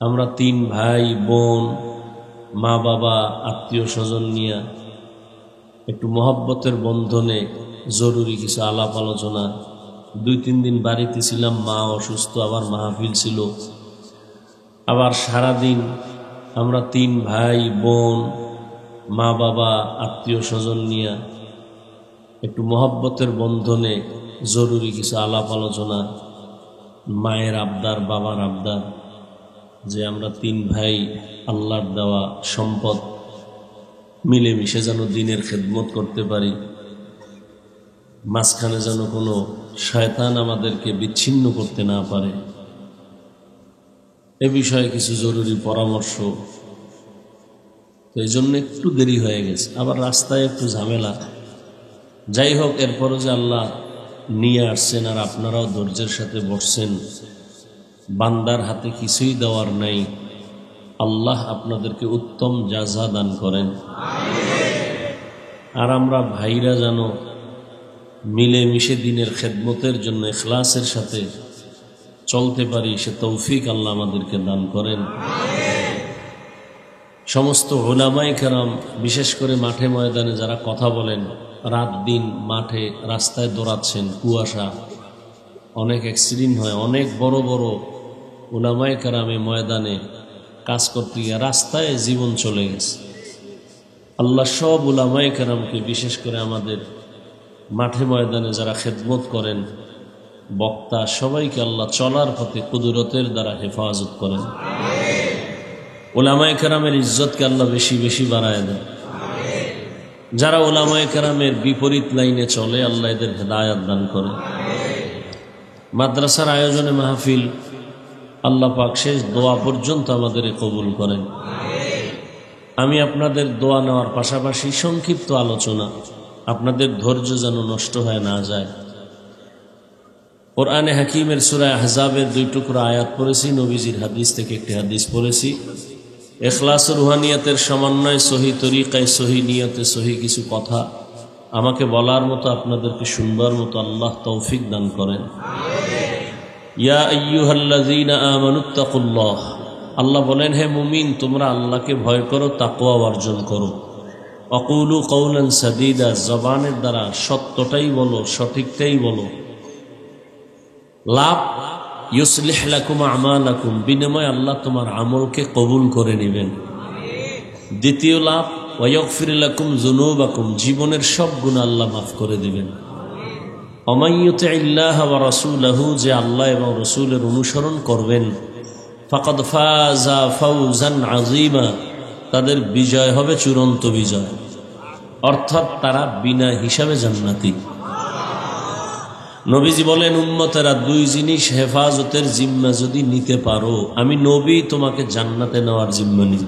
আমরা তিন ভাই বোন, মা বাবা, আত্মীয় স্বজন নিয়ে একটু মহব্বতের বন্ধনে জরুরি কিছু আলাপ আলোচনা। 2-3 দিন বাড়িতে ছিলাম, মা অসুস্থ, আবার মাহফিল ছিল। আবার সারাদিন আমরা তিন ভাই বোন, মা বাবা, আত্মীয় স্বজন নিয়ে একটু মহব্বতের বন্ধনে জরুরি কিছু আলাপ আলোচনা। মায়ের আবদার, বাবার আবদার যে আমরা তিন ভাই আল্লাহর দেওয়া সম্পদ মিলেমিশে যেন দিনের খেদমত করতে পারি, মাঝখানে যেন কোনো শয়তান আমাদেরকে বিচ্ছিন্ন করতে না পারে। এ বিষয়ে কিছু জরুরি পরামর্শ। তো এই জন্য একটু দেরি হয়ে গেছে, আবার রাস্তায় একটু ঝামেলা। যাই হোক, এরপরও যে আল্লাহ নিয়ে আসছেন আর আপনারাও ধৈর্যের সাথে বসছেন, বান্দার হাতে কিছুই দেওয়ার নাই। আল্লাহ আপনাদেরকে উত্তম জাযা দান করেন। আর আমরা ভাইরা যেন মিলেমিশে দিনের খেদমতের জন্য ইখলাসের সাথে চলতে পারি, সে তৌফিক আল্লাহ আমাদেরকে দান করেন। সমস্ত উলামায়ে কেরাম, বিশেষ করে মাঠে ময়দানে যারা কথা বলেন, রাত দিন মাঠে রাস্তায় দৌড়াচ্ছেন, কুয়াশা, অনেক অ্যাক্সিডেন্ট হয়। অনেক বড় বড় উলামায়ে কেরামে ময়দানে কাজ করতে গিয়ে রাস্তায় জীবন চলে গেছে। আল্লাহ সব উলামায়ে কেরামকে, বিশেষ করে আমাদের মাঠে ময়দানে যারা খেদমত করেন, বক্তা, সবাইকে আল্লাহ চলার পথে কুদরতের দ্বারা হেফাজত করেন। উলামায়ে কেরামের ইজ্জতকে আল্লাহ বেশি বেশি বাড়ায় দেন। যারা উলামায়ে কেরামের বিপরীত লাইনে চলে, আল্লাহ এদের হেদায়েত দান করেন। মাদ্রাসার আয়োজনে মাহফিল, আল্লাহ পাক শেষ দোয়া পর্যন্ত আমাদের কবুল করেন। আমি আপনাদের দোয়া নেওয়ার পাশাপাশি সংক্ষিপ্ত আলোচনা, আপনাদের ধৈর্য যেন নষ্ট হয়ে না যায়। কোরআনে হাকিমের সূরা আহজাবের 2 টুকরা আয়াত পড়েছি, নবীজির হাদিস থেকে একটি হাদিস পড়েছি। ইখলাস ও রুহানিয়াতের সমন্বয়, সহি তরিকায়, সহি নিয়তে, সহি কিছু কথা আমাকে বলার মতো, আপনাদেরকে শুনবার মতো আল্লাহ তৌফিক দান করেন। ইয়া আইয়ুহাল্লাযীনা আমানুত্তাকুল্লাহ, আল্লাহ বলেন, হে মুমিন, তোমরা আল্লাহকে ভয় করো, তাকওয়া অর্জন করো। ওয়াকুলু কওলান সাদীদা, জবানের দ্বারা সত্যটাই বলো, সঠিকটাই বলো। লাভ, ইউসলিহ লাকুম আমালাকুম, বিনিময়ে আল্লাহ তোমার আমলকে কবুল করে নেবেন। দ্বিতীয় লাভ, ওয়াগফির লাকুম যুনুবাকুম, জীবনের সব গুনাহ আল্লাহ মাফ করে দিবেন। ওমান ইউতিইল্লাহ ওয়া রাসূলাহু, যে আল্লাহ এবং রাসূলের অনুসরণ করবেন, ফাকাদ ফাযা ফাওজান আযীমা, তাদের বিজয় হবে চূড়ান্ত বিজয়, অর্থাৎ তারা বিনা হিসাবে জান্নাতি। নবীজি বলেন, উম্মতেরা 2 জিনিস হেফাজতের জিম্মা যদি নিতে পারো, আমি নবী তোমাকে জান্নাতে নেওয়ার জিম্মা নিব।